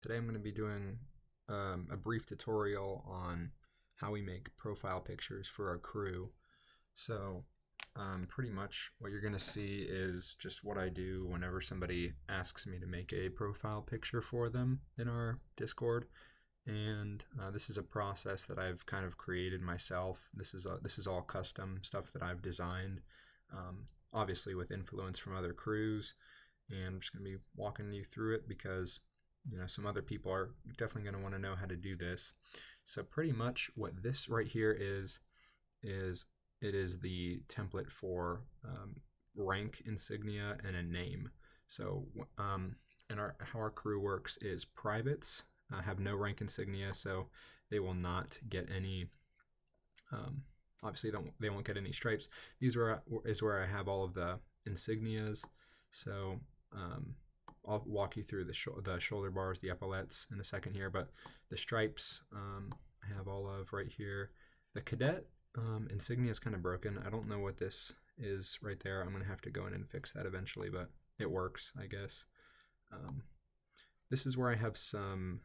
Today I'm going to be doing a brief tutorial on how we make profile pictures for our crew. So pretty much what you're going to see is just what I do whenever somebody asks me to make a profile picture for them in our Discord. And this is a process that I've kind of created myself. This is all custom stuff that I've designed, obviously with influence from other crews. And I'm just going to be walking you through it because some other people are definitely going to want to know how to do this. So pretty much what this right here is it is the template for rank insignia and a name. So how our crew works is privates have no rank insignia, so they will not get any. Obviously, they won't get any stripes. These is where I have all of the insignias. So I'll walk you through the shoulder bars, the epaulettes in a second here, but the stripes I have all of right here. The cadet insignia is kind of broken. I don't know what this is right there. I'm going to have to go in and fix that eventually, but it works, I guess. This is where I have some,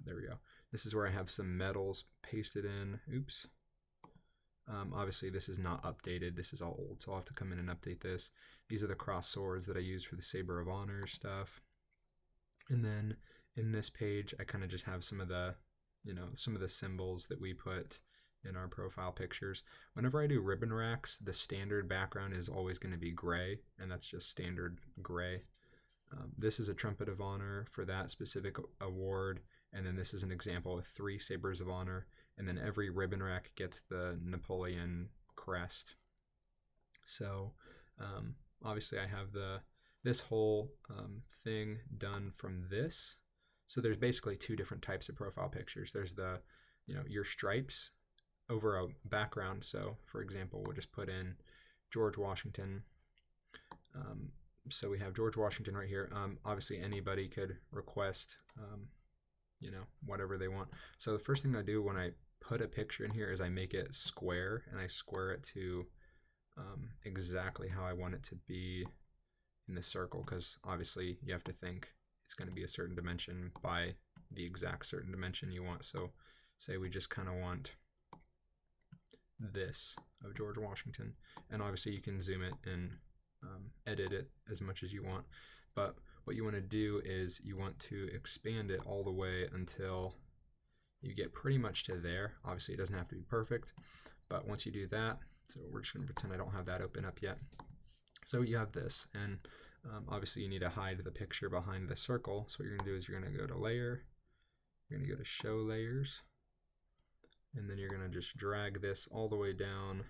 there we go. This is where I have some medals pasted in. Oops. Obviously this is not updated. This is all old, so I'll have to come in and update this. These are the cross swords that I use for the Saber of Honor stuff. And then in this page, I kind of just have some of the, some of the symbols that we put in our profile pictures. Whenever I do ribbon racks, the standard background is always going to be gray, and that's just standard gray. This is a Trumpet of Honor for that specific award, and then this is an example of 3 Sabers of Honor, and then every ribbon rack gets the Napoleon crest. So obviously I have this whole thing done from this. So there's basically 2 different types of profile pictures. There's the, your stripes over a background. So for example, we'll just put in George Washington. So we have George Washington right here. Obviously anybody could request, whatever they want. So the first thing I do when I put a picture in here is I make it square, and I square it to exactly how I want it to be in the circle, because obviously you have to think it's going to be a certain dimension by the exact certain dimension you want. So say we just kind of want this of George Washington, and obviously you can zoom it and edit it as much as you want, but what you want to do is you want to expand it all the way until you get pretty much to there. Obviously it doesn't have to be perfect, but once you do that, so we're just going to pretend I don't have that open up yet. So you have this, and obviously you need to hide the picture behind the circle. So what you're going to do is you're going to go to layer, you're going to go to show layers, and then you're going to just drag this all the way down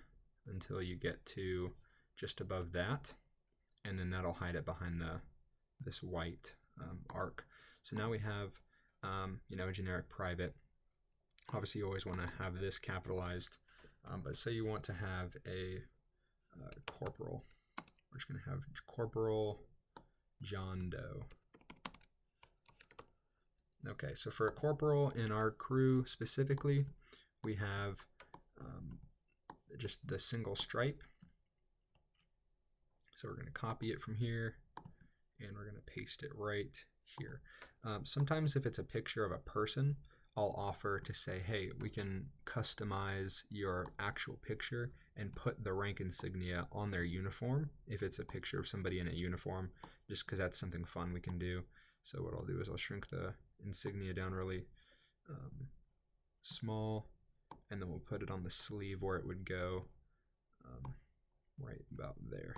until you get to just above that, and then that'll hide it behind this white arc. So now we have a generic private. Obviously you always want to have this capitalized, but say you want to have a corporal. We're just going to have Corporal John Doe. Okay, so for a corporal in our crew specifically, we have just the single stripe. So we're going to copy it from here, and we're going to paste it right here. Sometimes if it's a picture of a person, I'll offer to say, hey, we can customize your actual picture and put the rank insignia on their uniform if it's a picture of somebody in a uniform, just because that's something fun we can do. So what I'll do is I'll shrink the insignia down really small, and then we'll put it on the sleeve where it would go right about there.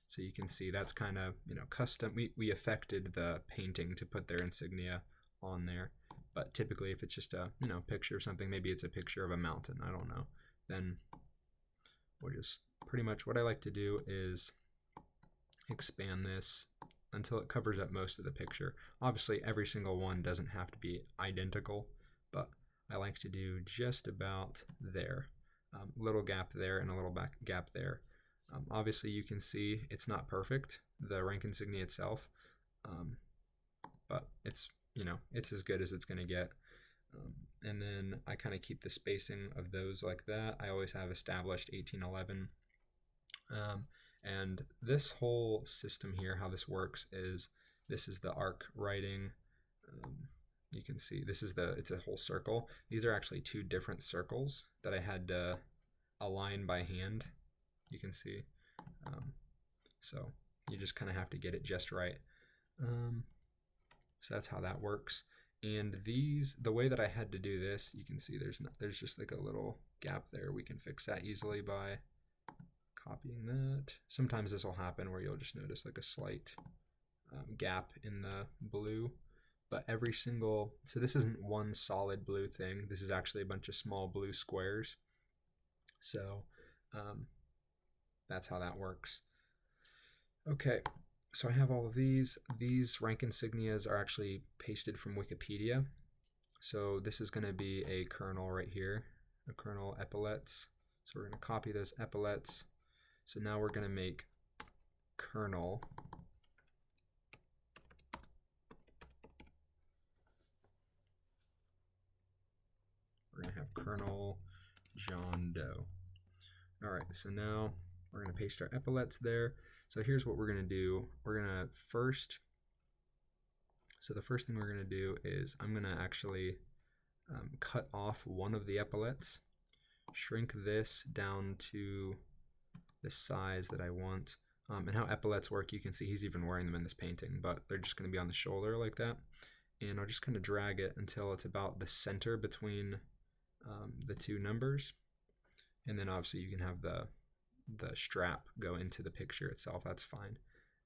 So you can see that's kind of, custom. We affected the painting to put their insignia on there. But typically if it's just a, picture of something, maybe it's a picture of a mountain, I don't know, then we'll just pretty much what I like to do is expand this until it covers up most of the picture. Obviously every single one doesn't have to be identical, but I like to do just about there. Little gap there and a little gap there. Obviously you can see it's not perfect, the rank insignia itself, but it's it's as good as it's going to get. And then I kind of keep the spacing of those like that. I always have established 1811. And this whole system here, how this works is this is the arc writing You can see this is it's a whole circle. These are actually two different circles that I had to align by hand. You can see. So you just kind of have to get it just right. So that's how that works. And the way that I had to do this, you can see there's just like a little gap there. We can fix that easily by copying that. Sometimes this will happen where you'll just notice like a slight gap in the blue. But so this isn't one solid blue thing. This is actually a bunch of small blue squares. So that's how that works. Okay, so I have all of these. These rank insignias are actually pasted from Wikipedia. So this is going to be a kernel right here, a kernel epaulets. So we're going to copy those epaulets. So now we're going to make kernel. We're going to have kernel John Doe. All right, so now we're going to paste our epaulets there. So here's what we're going to do. We're going to the first thing we're going to do is I'm going to actually cut off one of the epaulets, shrink this down to the size that I want. And how epaulets work, you can see he's even wearing them in this painting, but they're just going to be on the shoulder like that. And I'll just kind of drag it until it's about the center between the two numbers. And then obviously you can have the strap go into the picture itself. That's fine.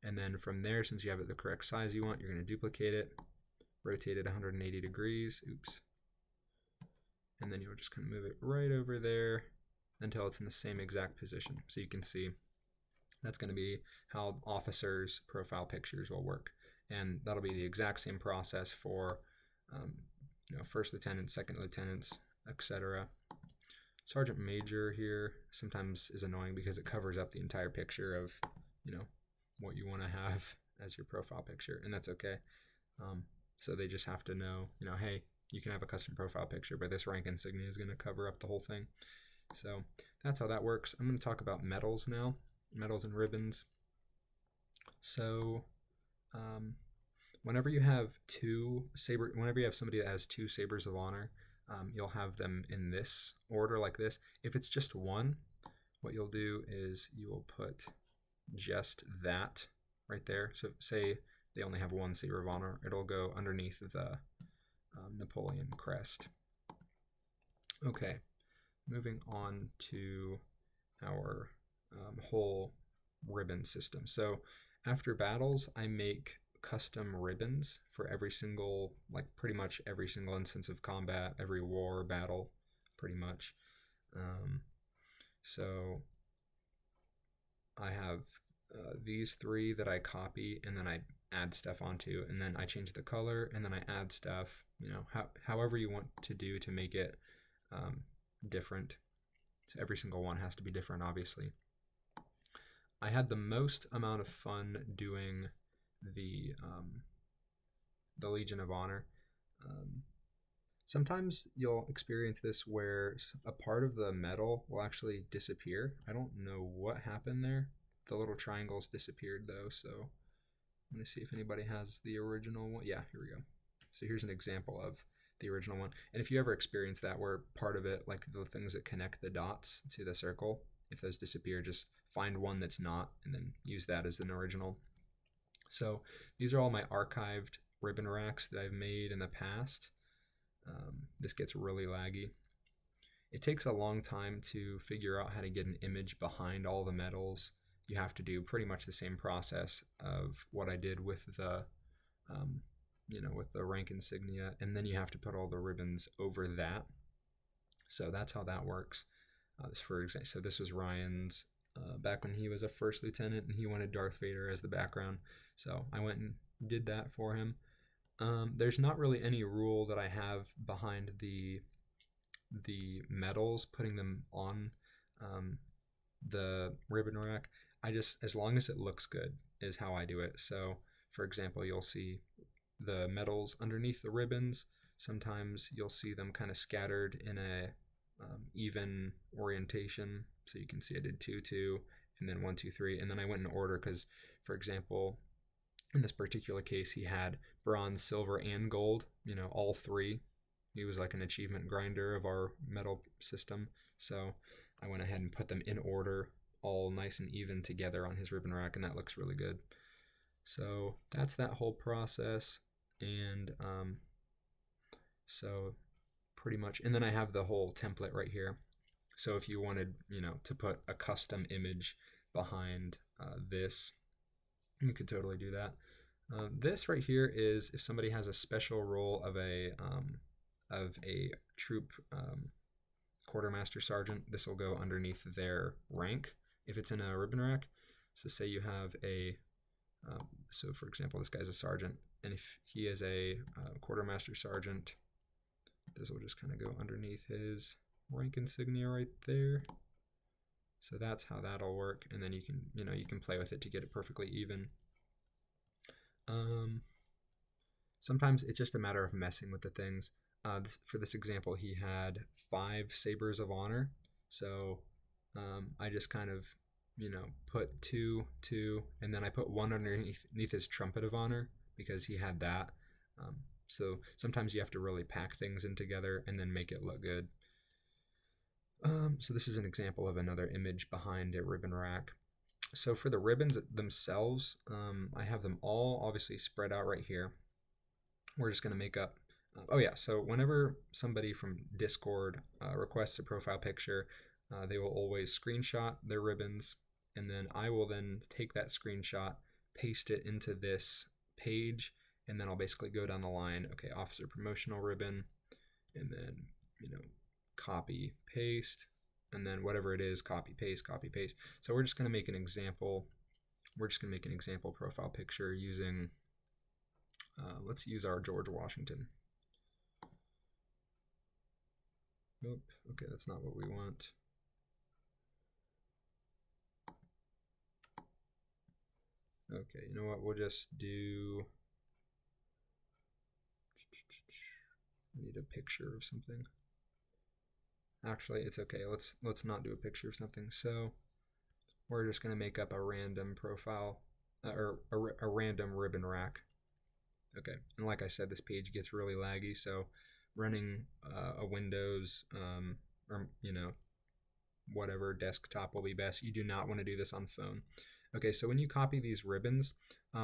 And then from there, since you have it the correct size you want, you're going to duplicate it, rotate it 180 degrees. Oops. And then you'll just kind of move it right over there until it's in the same exact position. So you can see that's going to be how officers' profile pictures will work. And that'll be the exact same process for first lieutenants, second lieutenants, etc. Sergeant Major here sometimes is annoying because it covers up the entire picture of, what you want to have as your profile picture, and that's okay. So they just have to know, hey, you can have a custom profile picture, but this rank insignia is going to cover up the whole thing. So that's how that works. I'm going to talk about medals now, medals and ribbons. So whenever you have somebody that has two sabers of honor, you'll have them in this order like this. If it's just one, what you'll do is you will put just that right there. So say they only have one saber of honor, it'll go underneath the Napoleon crest. Okay, moving on to our whole ribbon system. So after battles, I make custom ribbons for pretty much every single instance of combat, every war battle, pretty much. So I have these three that I copy and then I add stuff onto, and then I change the color and then I add stuff, however you want to do to make it different. So every single one has to be different, obviously. I had the most amount of fun doing the Legion of Honor. Sometimes you'll experience this where a part of the medal will actually disappear. I don't know what happened there. The little triangles disappeared though, so I'm going to see if anybody has the original one. Yeah, here we go. So here's an example of the original one. And if you ever experience that where part of it, like the things that connect the dots to the circle, if those disappear, just find one that's not and then use that as an original. So these are all my archived ribbon racks that I've made in the past. This gets really laggy. It takes a long time to figure out how to get an image behind all the medals. You have to do pretty much the same process of what I did with the rank insignia, and then you have to put all the ribbons over that. So that's how that works. For example, so this was Ryan's back when he was a first lieutenant and he wanted Darth Vader as the background. So I went and did that for him. There's not really any rule that I have behind the medals, putting them on the ribbon rack. As long as it looks good is how I do it. So for example, you'll see the medals underneath the ribbons. Sometimes you'll see them kind of scattered in a even orientation. So you can see I did 2, 2, and then 1, 2, 3, and then I went in order because, for example, In this particular case, he had bronze, silver, and gold, all three. He was like an achievement grinder of our medal system. So I went ahead and put them in order, all nice and even together on his ribbon rack, and that looks really good. So that's that whole process. And so pretty much, and then I have the whole template right here. So if you wanted, to put a custom image behind this, you could totally do that. This right here is if somebody has a special role of a troop quartermaster sergeant, this will go underneath their rank if it's in a ribbon rack. So say you have so for example, this guy's a sergeant, and if he is a quartermaster sergeant, this will just kind of go underneath his rank insignia right there. So that's how that'll work, and then you can play with it to get it perfectly even. Sometimes it's just a matter of messing with the things. For this example, he had 5 sabers of honor, so I just kind of put 2, and then I put 1 underneath his trumpet of honor because he had that. So sometimes you have to really pack things in together and then make it look good. So this is an example of another image behind a ribbon rack. So for the ribbons themselves, I have them all obviously spread out right here. We're just going to make up, so whenever somebody from Discord requests a profile picture, they will always screenshot their ribbons, and then I will then take that screenshot, paste it into this page, and then I'll basically go down the line, okay, officer promotional ribbon, and then, copy, paste, and then whatever it is, copy, paste, copy, paste. So we're just going to make an example. We're just going to make an example profile picture using, let's use our George Washington. Nope, okay, that's not what we want. Okay, you know what, we'll just do, I need a picture of something. Actually, it's okay, let's not do a picture of something. So we're just going to make up a random profile, or a random ribbon rack. Okay, and like I said, this page gets really laggy, so running a Windows or whatever desktop will be best. You do not want to do this on phone. Okay, so when you copy these ribbons,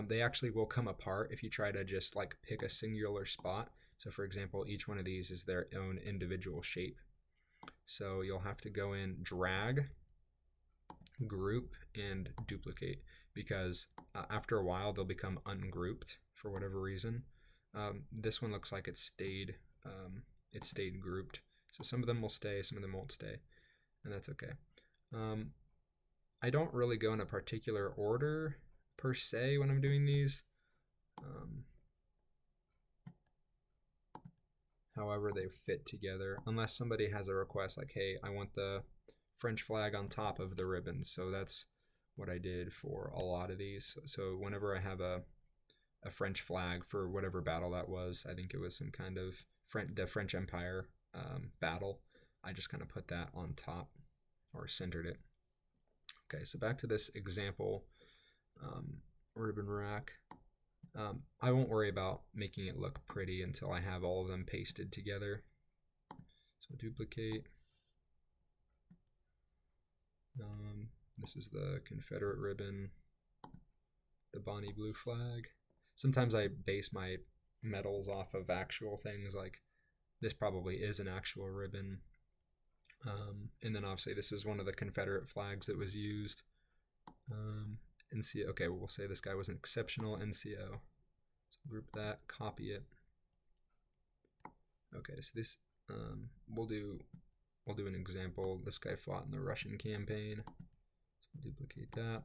they actually will come apart if you try to just like pick a singular spot. So for example, each one of these is their own individual shape. So you'll have to go in, drag, group, and duplicate, because after a while they'll become ungrouped for whatever reason. This one looks like it stayed grouped. So some of them will stay, some of them won't stay, and that's okay. I don't really go in a particular order per se when I'm doing these. However they fit together, unless somebody has a request like, hey, I want the French flag on top of the ribbons. So that's what I did for a lot of these. So whenever I have a French flag for whatever battle that was, I think it was some kind of the French Empire battle, I just kind of put that on top or centered it. Okay, so back to this example ribbon rack. I won't worry about making it look pretty until I have all of them pasted together. So duplicate. This is the Confederate ribbon, the Bonnie blue flag. Sometimes I base my medals off of actual things, like this probably is an actual ribbon. And then obviously this was one of the Confederate flags that was used. NCO, okay, we'll say this guy was an exceptional NCO. So group that, copy it. Okay, so this, we'll do an example. This guy fought in the Russian campaign. So duplicate that.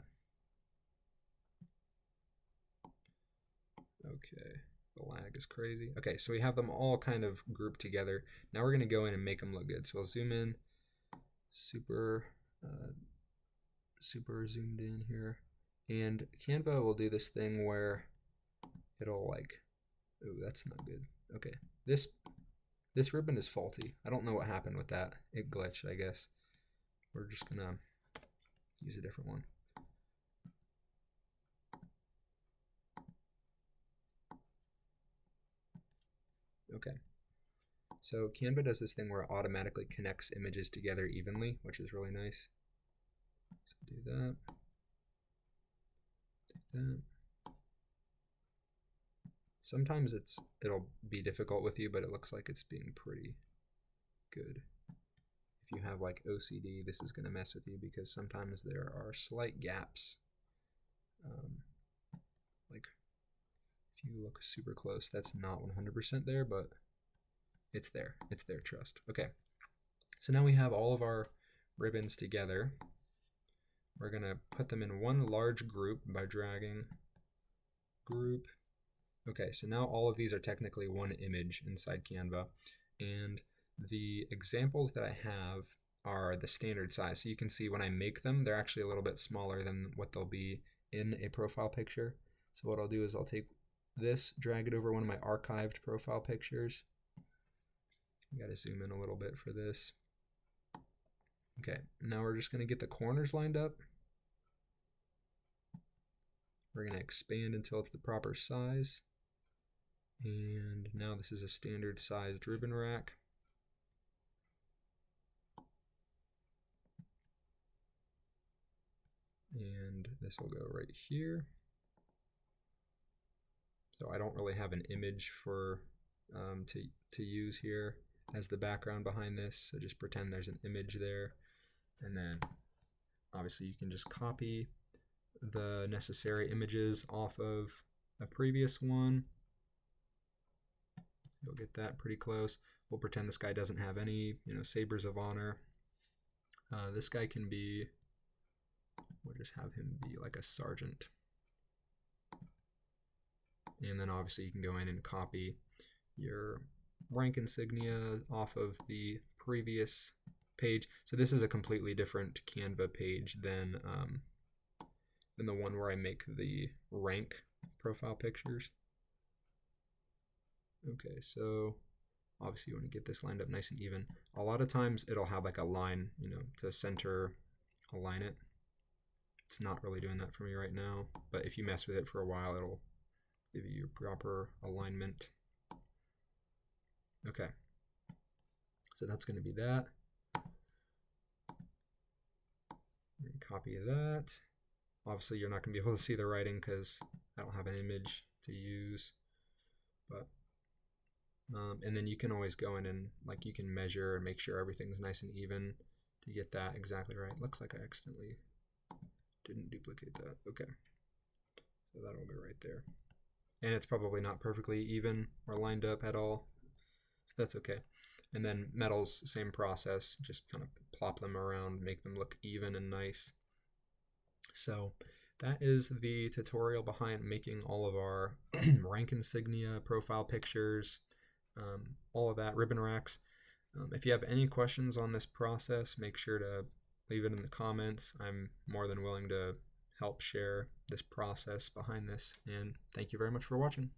Okay, the lag is crazy. Okay, so we have them all kind of grouped together. Now we're going to go in and make them look good. So I'll zoom in, super zoomed in here. And Canva will do this thing where it'll like, oh, that's not good. Okay, this ribbon is faulty. I don't know what happened with that. It glitched, I guess. We're just going to use a different one. Okay. So Canva does this thing where it automatically connects images together evenly, which is really nice. So do that. Do that. Sometimes it'll be difficult with you, but it looks like it's being pretty good. If you have like OCD, this is going to mess with you because sometimes there are slight gaps. Like if you look super close, that's not 100% there, but it's there. It's there, trust. Okay, so now we have all of our ribbons together. We're going to put them in one large group by dragging group. Okay, so now all of these are technically one image inside Canva, and the examples that I have are the standard size. So you can see when I make them, they're actually a little bit smaller than what they'll be in a profile picture. So what I'll do is I'll take this, drag it over one of my archived profile pictures. I gotta zoom in a little bit for this. Okay, now we're just gonna get the corners lined up. We're gonna expand until it's the proper size. And now this is a standard sized ribbon rack. And this will go right here. So I don't really have an image for to use here as the background behind this. So just pretend there's an image there. And then obviously you can just copy the necessary images off of a previous one. You'll get that pretty close. We'll pretend this guy doesn't have any, sabers of honor. This guy can be, we'll just have him be like a sergeant. And then obviously you can go in and copy your rank insignia off of the previous page. So this is a completely different Canva page than the one where I make the rank profile pictures. Okay, so obviously you want to get this lined up nice and even. A lot of times it'll have like a line, to center align it. It's not really doing that for me right now, but if you mess with it for a while, it'll give you your proper alignment. Okay, so that's going to be that. Copy that. Obviously you're not going to be able to see the writing because I don't have an image to use, but and then you can always go in and you can measure and make sure everything's nice and even to get that exactly right. Looks like I accidentally didn't duplicate that. Okay, so that'll go right there. And it's probably not perfectly even or lined up at all, so that's okay. And then metals, same process, just kind of plop them around, make them look even and nice. So that is the tutorial behind making all of our rank insignia, profile pictures, all of that, ribbon racks. If you have any questions on this process, make sure to leave it in the comments. I'm more than willing to help share this process behind this, and thank you very much for watching.